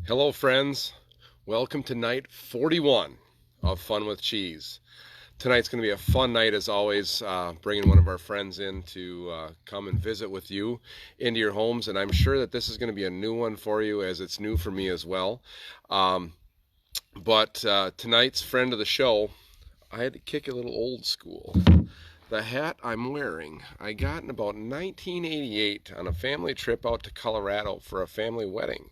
Hello, friends. Welcome to night 41 of Fun with Cheese. Tonight's going to be a fun night, as always, bringing one of our friends in to come and visit with you into your homes. And I'm sure that this is going to be a new one for you, as it's new for me as well. But tonight's friend of the show, I had to kick a little old school. The hat I'm wearing, I got in about 1988 on a family trip out to Colorado for a family wedding.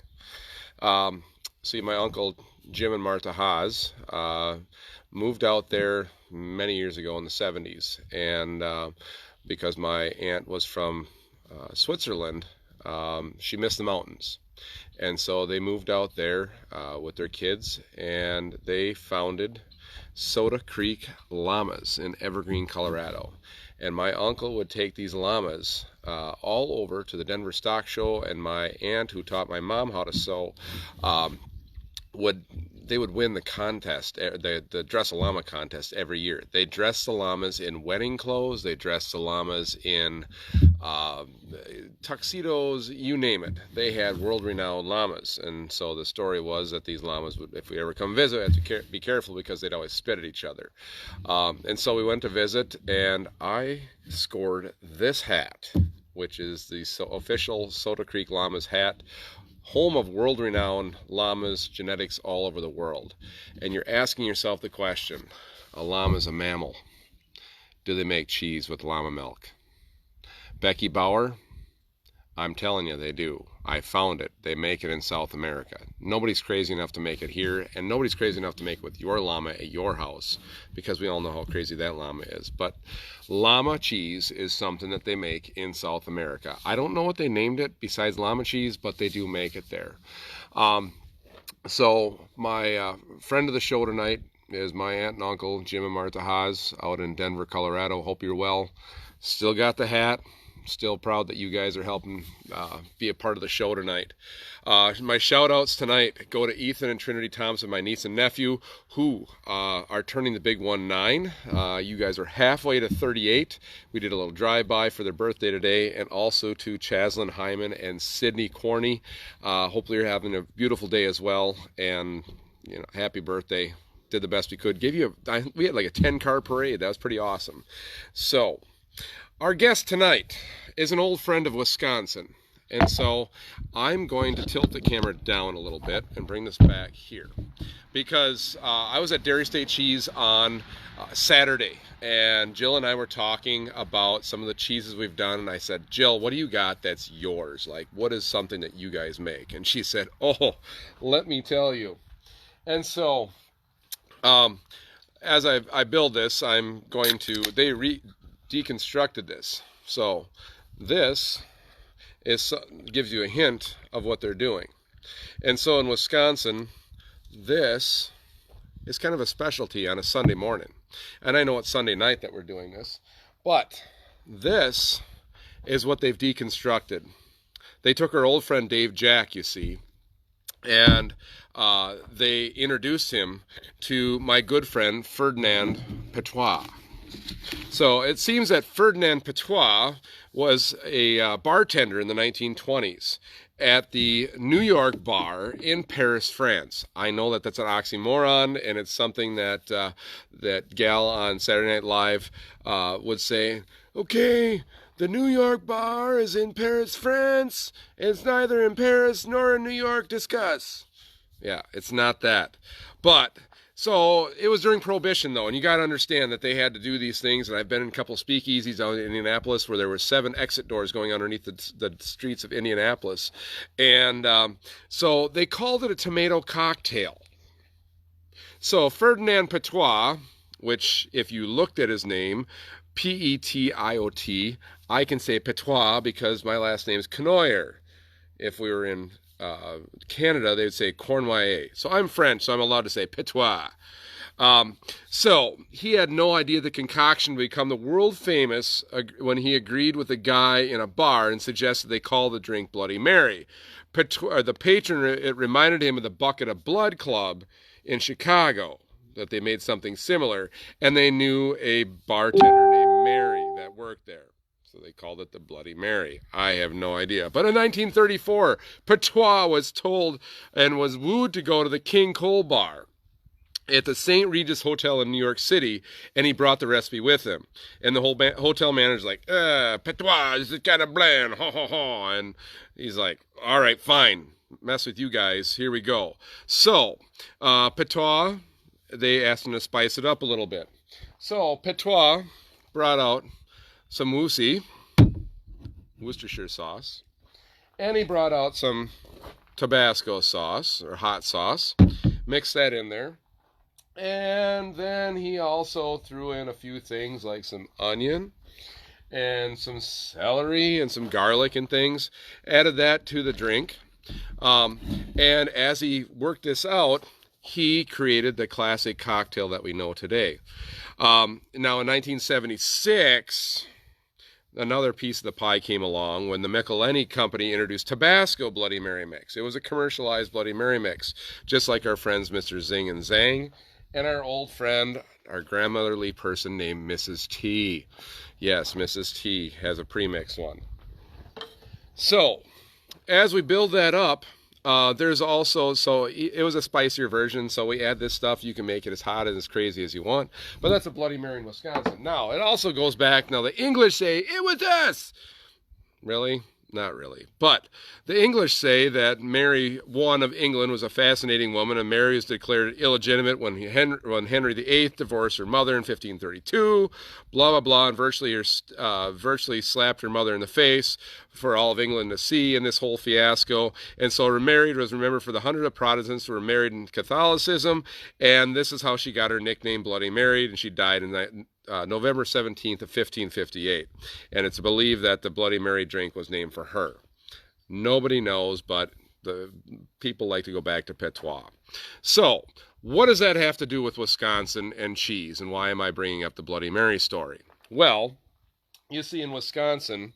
See, my uncle Jim and Martha Haas moved out there many years ago in the 70s, and because my aunt was from Switzerland, she missed the mountains, and so they moved out there with their kids, and they founded Soda Creek Llamas in Evergreen, Colorado. And my uncle would take these llamas all over to the Denver Stock Show, and my aunt, who taught my mom how to sew, would win the contest, the dress a llama contest every year. They dressed the llamas in wedding clothes. They dressed the llamas in tuxedos, you name it. They had world-renowned llamas, and so the story was that these llamas would, if we ever come visit, have to be careful because they'd always spit at each other. And so we went to visit, and I scored this hat, which is the official Soda Creek Llamas hat, home of world-renowned llamas genetics all over the world. And you're asking yourself the question, a llama is a mammal. Do they make cheese with llama milk? Becky Bauer, I'm telling you, they do. I found it. They make it in South America. Nobody's crazy enough to make it here, and nobody's crazy enough to make it with your llama at your house, because we all know how crazy that llama is. But llama cheese is something that they make in South America. I don't know what they named it besides llama cheese, but they do make it there. So my friend of the show tonight is my aunt and uncle, Jim and Martha Haas, out in Denver, Colorado. Hope you're well. Still got the hat. Still proud that you guys are helping be a part of the show tonight. My shout outs tonight go to Ethan and Trinity Thompson, my niece and nephew, who are turning the big 19. You guys are halfway to 38. We did a little drive-by for their birthday today, and also to Chaslyn Hyman and Sydney Corney. Hopefully you're having a beautiful day as well, and happy birthday. Did the best we could. We had like a 10-car parade. That was pretty awesome. So our guest tonight is an old friend of Wisconsin, and so I'm going to tilt the camera down a little bit and bring this back here, because I was at Dairy State Cheese on Saturday, and Jill and I were talking about some of the cheeses we've done, and I said, Jill, what do you got that's yours? Like, what is something that you guys make? And she said, oh, let me tell you. And so as I build this, I'm going to, deconstructed this. So this gives you a hint of what they're doing. And so in Wisconsin, this is kind of a specialty on a Sunday morning. And I know it's Sunday night that we're doing this, but this is what they've deconstructed. They took our old friend Dave Jack, you see, and they introduced him to my good friend Ferdinand Petois. So it seems that Ferdinand Petois was a bartender in the 1920s at the New York bar in Paris, France. I know that that's an oxymoron, and it's something that that gal on Saturday Night Live would say, okay, the New York bar is in Paris, France. It's neither in Paris nor in New York. Discuss. Yeah, it's not that. But so it was during Prohibition, though, and you got to understand that they had to do these things. And I've been in a couple speakeasies out in Indianapolis where there were 7 exit doors going underneath the streets of Indianapolis, and so they called it a tomato cocktail. So Ferdinand Petois, which if you looked at his name, Petiot, I can say Petois because my last name is Canoyer. If we were in Canada, they would say Cornouaille. So I'm French, so I'm allowed to say Petois. So he had no idea the concoction would become the world famous when he agreed with a guy in a bar and suggested they call the drink Bloody Mary. The patron, it reminded him of the Bucket of Blood Club in Chicago, that they made something similar, and they knew a bartender named Mary that worked there. So they called it the Bloody Mary. I have no idea. But in 1934, Patois was told and was wooed to go to the King Cole Bar at the St. Regis Hotel in New York City, and he brought the recipe with him. And the whole hotel manager's like, Patois, this is kind of bland, ha ha ha. And he's like, all right, fine, mess with you guys, here we go. So, Patois, they asked him to spice it up a little bit. So, Patois brought out some Worcestershire sauce, and he brought out some Tabasco sauce, or hot sauce, mixed that in there. And then he also threw in a few things like some onion and some celery and some garlic and things. Added that to the drink. And as he worked this out, he created the classic cocktail that we know today. Now in 1976, another piece of the pie came along when the Michelini Company introduced Tabasco Bloody Mary Mix. It was a commercialized Bloody Mary Mix, just like our friends Mr. Zing and Zang, and our old friend, our grandmotherly person named Mrs. T. Yes, Mrs. T has a premix one. So, as we build that up, there's also, so it was a spicier version, so we add this stuff. You can make it as hot and as crazy as you want, but that's a Bloody Mary in Wisconsin. Now, it also goes back, now the English say, it was us! Really? Not really. But the English say that Mary I of England was a fascinating woman, and Mary was declared illegitimate when Henry VIII divorced her mother in 1532, blah, blah, blah, and virtually slapped her mother in the face for all of England to see in this whole fiasco. And so her marriage was remembered for the hundred of Protestants who were married in Catholicism, and this is how she got her nickname Bloody Mary, and she died in November 17th of 1558, and it's believed that the Bloody Mary drink was named for her. Nobody knows, but the people like to go back to Patois. So, what does that have to do with Wisconsin and cheese, and why am I bringing up the Bloody Mary story? Well, you see, in Wisconsin,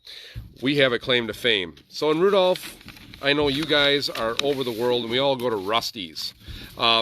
we have a claim to fame. So in Rudolph, I know you guys are over the world, and we all go to Rusty's.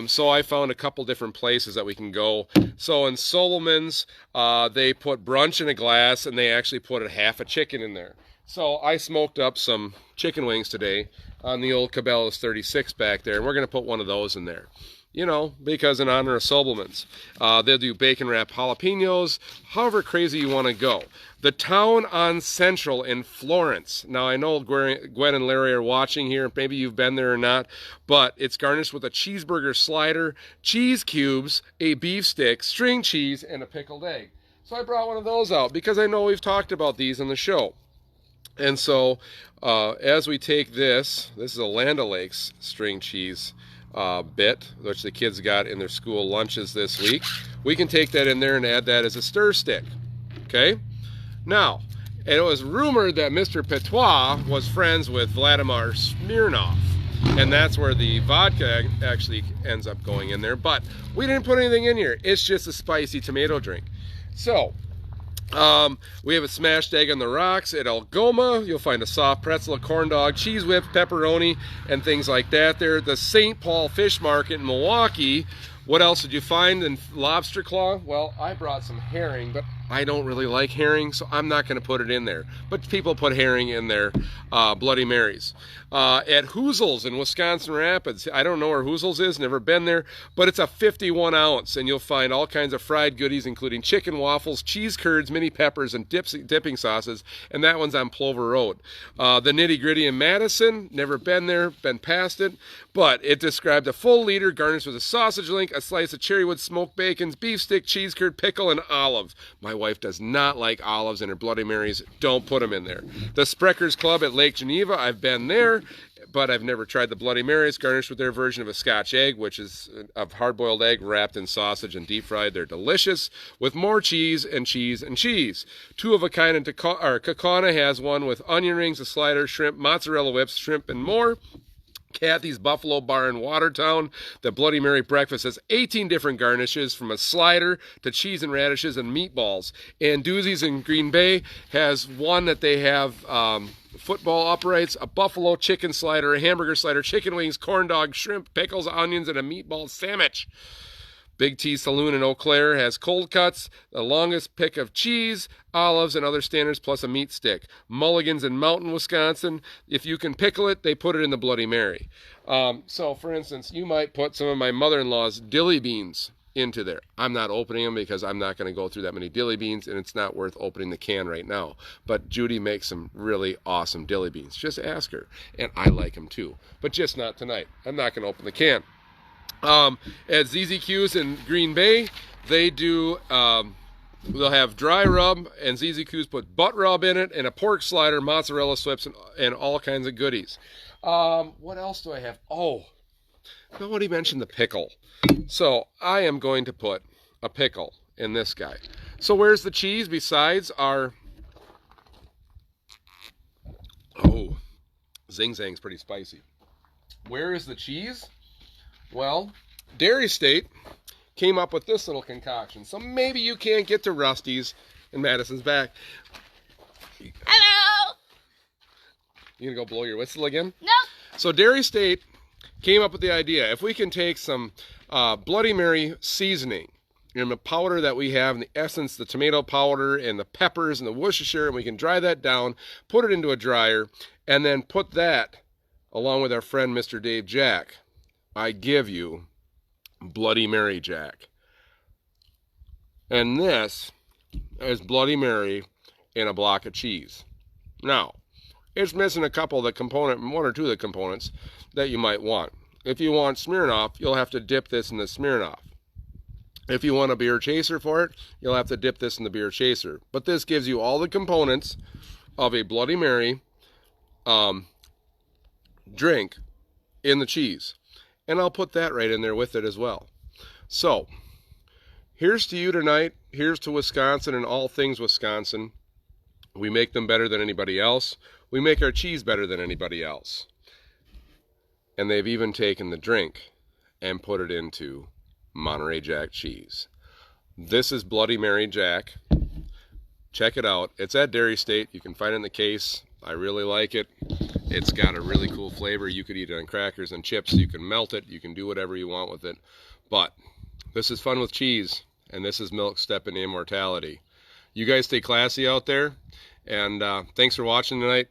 So I found a couple different places that we can go. So in Solomon's, they put brunch in a glass, and they actually put half a chicken in there. So I smoked up some chicken wings today on the old Cabela's 36 back there, and we're going to put one of those in there. You know, because in honor of Sobelman's. They'll do bacon wrapped jalapenos, however crazy you want to go. The Town on Central in Florence. Now, I know Gwen and Larry are watching here. Maybe you've been there or not. But it's garnished with a cheeseburger slider, cheese cubes, a beef stick, string cheese, and a pickled egg. So I brought one of those out because I know we've talked about these in the show. And so, as we take this is a Land O'Lakes string cheese bit, which the kids got in their school lunches this week. We can take that in there and add that as a stir stick. Okay? Now, it was rumored that Mr. Patois was friends with Vladimir Smirnov, and that's where the vodka actually ends up going in there, but we didn't put anything in here. It's just a spicy tomato drink. So, we have a smashed egg on the rocks at Algoma. You'll find a soft pretzel, a corn dog, cheese whip, pepperoni, and things like that there. The St. Paul Fish Market in Milwaukee. What else did you find in lobster claw? Well, I brought some herring, but I don't really like herring, so I'm not going to put it in there. But people put herring in their Bloody Marys. At Hoozle's in Wisconsin Rapids, I don't know where Hoozle's is, never been there, but it's a 51 ounce, and you'll find all kinds of fried goodies, including chicken waffles, cheese curds, mini peppers, and dipping sauces, and that one's on Plover Road. The Nitty Gritty in Madison, never been there, been past it, but it described a full liter garnished with a sausage link, a slice of cherrywood smoked bacon, beef stick, cheese curd, pickle, and olive. My wife does not like olives in her Bloody Marys. Don't put them in there. The Sprecher's Club at Lake Geneva, I've been there, but I've never tried the Bloody Marys, garnished with their version of a Scotch egg, which is a hard-boiled egg wrapped in sausage and deep-fried. They're delicious, with more cheese and cheese and cheese. Two of a kind in Kaukauna has one with onion rings, a slider, shrimp, mozzarella whips, shrimp, and more. Kathy's Buffalo Bar in Watertown. The Bloody Mary breakfast has 18 different garnishes, from a slider to cheese and radishes and meatballs. And Doozy's in Green Bay has one that they have football uprights, a buffalo chicken slider, a hamburger slider, chicken wings, corn dog, shrimp, pickles, onions, and a meatball sandwich. Big T Saloon in Eau Claire has cold cuts, the longest pick of cheese, olives, and other standards, plus a meat stick. Mulligan's in Mountain, Wisconsin. If you can pickle it, they put it in the Bloody Mary. So, for instance, you might put some of my mother-in-law's dilly beans into there. I'm not opening them because I'm not going to go through that many dilly beans, and it's not worth opening the can right now. But Judy makes some really awesome dilly beans. Just ask her. And I like them too, but just not tonight. I'm not going to open the can. At ZZQ's in Green Bay, they do, they'll have dry rub, and ZZQ's put butt rub in it, and a pork slider, mozzarella strips, and all kinds of goodies. What else do I have? Oh, nobody mentioned the pickle. So I am going to put a pickle in this guy. So where's the cheese besides our... Oh, Zing Zang's pretty spicy. Where is the cheese? Well, Dairy State came up with this little concoction. So maybe you can't get to Rusty's and Madison's back. Hello! You gonna go blow your whistle again? No. So Dairy State came up with the idea, if we can take some Bloody Mary seasoning and the powder that we have, and the essence, the tomato powder, and the peppers, and the Worcestershire, and we can dry that down, put it into a dryer, and then put that, along with our friend Mr. Dave Jack, I give you Bloody Mary Jack. And this is Bloody Mary in a block of cheese. Now, it's missing a couple of the one or two of the components that you might want. If you want Smirnoff, you'll have to dip this in the Smirnoff. If you want a beer chaser for it, you'll have to dip this in the beer chaser. But this gives you all the components of a Bloody Mary drink in the cheese. And I'll put that right in there with it as well. So, here's to you tonight. Here's to Wisconsin and all things Wisconsin. We make them better than anybody else. We make our cheese better than anybody else. And they've even taken the drink and put it into Monterey Jack cheese. This is Bloody Mary Jack. Check it out. It's at Dairy State. You can find it in the case. I really like it. It's got a really cool flavor. You could eat it on crackers and chips. You can melt it. You can do whatever you want with it. But this is fun with cheese, and this is Milk Step into Immortality. You guys stay classy out there, and thanks for watching tonight.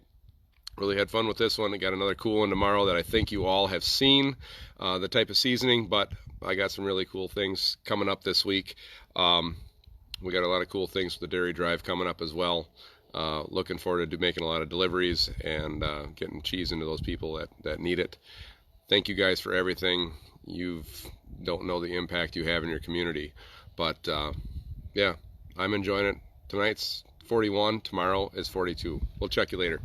Really had fun with this one. I got another cool one tomorrow that I think you all have seen, the type of seasoning, but I got some really cool things coming up this week. We got a lot of cool things with the Dairy Drive coming up as well. Looking forward to making a lot of deliveries and getting cheese into those people that need it. Thank you guys for everything. You don't know the impact you have in your community. But, yeah, I'm enjoying it. Tonight's 41. Tomorrow is 42. We'll check you later.